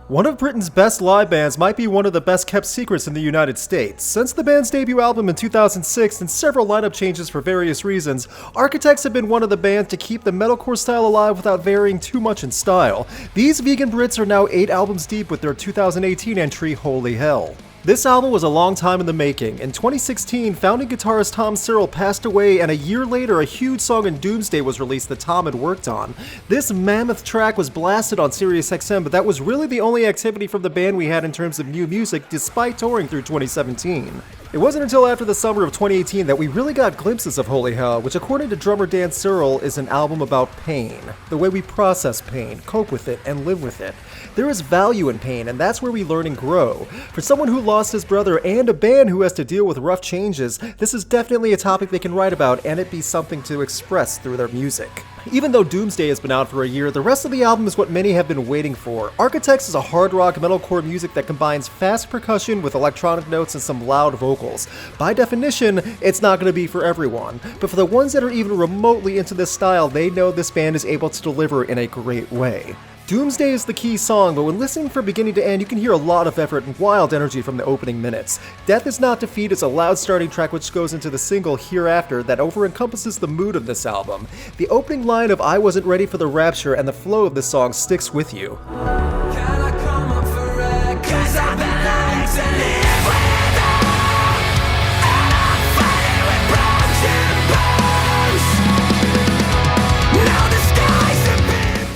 One of Britain's best live bands might be one of the best kept secrets in the United States. Since the band's debut album in 2006 and several lineup changes for various reasons, Architects have been one of the bands to keep the metalcore style alive without varying too much in style. These vegan Brits are now 8 albums deep with their 2018 entry, Holy Hell. This album was a long time in the making. In 2016, founding guitarist Tom Searle passed away, and a year later, a huge song in Doomsday was released that Tom had worked on. This mammoth track was blasted on SiriusXM, but that was really the only activity from the band we had in terms of new music, despite touring through 2017. It wasn't until after the summer of 2018 that we really got glimpses of Holy Hell, which according to drummer Dan Searle is an album about pain. The way we process pain, cope with it, and live with it. There is value in pain, and that's where we learn and grow. For someone who lost his brother and a band who has to deal with rough changes, this is definitely a topic they can write about and it be something to express through their music. Even though Doomsday has been out for a year, the rest of the album is what many have been waiting for. Architects is a hard rock metalcore music that combines fast percussion with electronic notes and some loud vocals. By definition, it's not going to be for everyone, but for the ones that are even remotely into this style, they know this band is able to deliver in a great way. Doomsday is the key song, but when listening from beginning to end, you can hear a lot of effort and wild energy from the opening minutes. Death Is Not Defeat is a loud starting track which goes into the single Hereafter that over-encompasses the mood of this album. The opening line of I Wasn't Ready for the Rapture and the flow of this song sticks with you.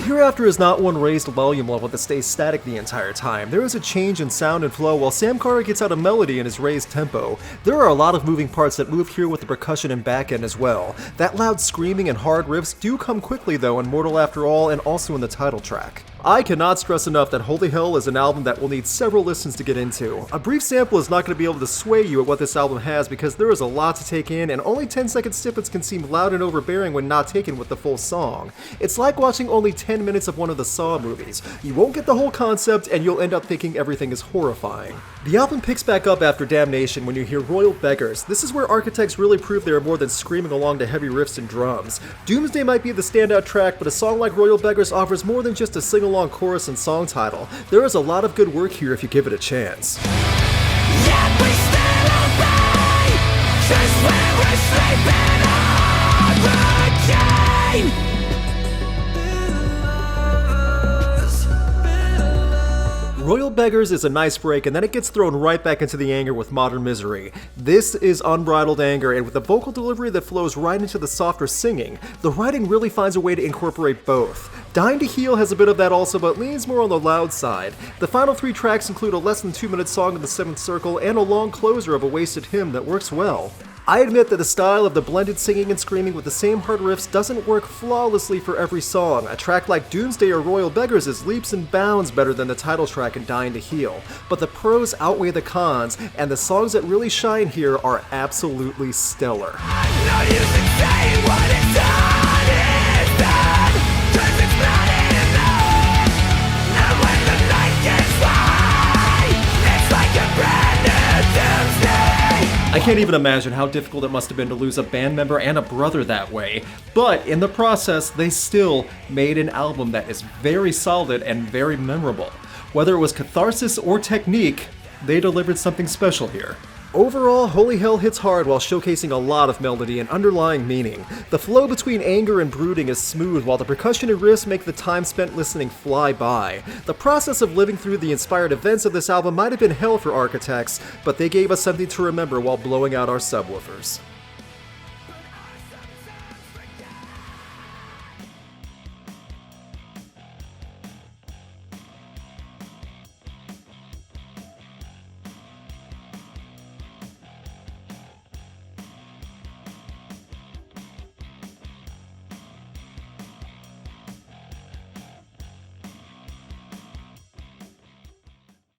Hereafter is not one raised volume level that stays static the entire time. There is a change in sound and flow while Sam Carter gets out a melody in his raised tempo. There are a lot of moving parts that move here with the percussion and back end as well. That loud screaming and hard riffs do come quickly though in Mortal After All and also in the title track. I cannot stress enough that Holy Hell is an album that will need several listens to get into. A brief sample is not going to be able to sway you at what this album has because there is a lot to take in and only 10-second snippets can seem loud and overbearing when not taken with the full song. It's like watching only 10 minutes of one of the Saw movies. You won't get the whole concept and you'll end up thinking everything is horrifying. The album picks back up after Damnation when you hear Royal Beggars. This is where Architects really prove they are more than screaming along to heavy riffs and drums. Doomsday might be the standout track, but a song like Royal Beggars offers more than just a sing-along chorus and song title. There is a lot of good work here if you give it a chance. Yet we still obey, just when we're sleeping on routine. Royal Beggars is a nice break, and then it gets thrown right back into the anger with Modern Misery. This is unbridled anger, and with a vocal delivery that flows right into the softer singing, the writing really finds a way to incorporate both. Dying to Heal has a bit of that also, but leans more on the loud side. The final 3 tracks include a less than 2-minute song in the 7th circle and a long closer of a wasted hymn that works well. I admit that the style of the blended singing and screaming with the same hard riffs doesn't work flawlessly for every song. A track like Doomsday or Royal Beggars is leaps and bounds better than the title track in Dying to Heal. But the pros outweigh the cons, and the songs that really shine here are absolutely stellar. I can't even imagine how difficult it must have been to lose a band member and a brother that way, but in the process, they still made an album that is very solid and very memorable. Whether it was catharsis or technique, they delivered something special here. Overall, Holy Hell hits hard while showcasing a lot of melody and underlying meaning. The flow between anger and brooding is smooth, while the percussion and riffs make the time spent listening fly by. The process of living through the inspired events of this album might have been hell for Architects, but they gave us something to remember while blowing out our subwoofers.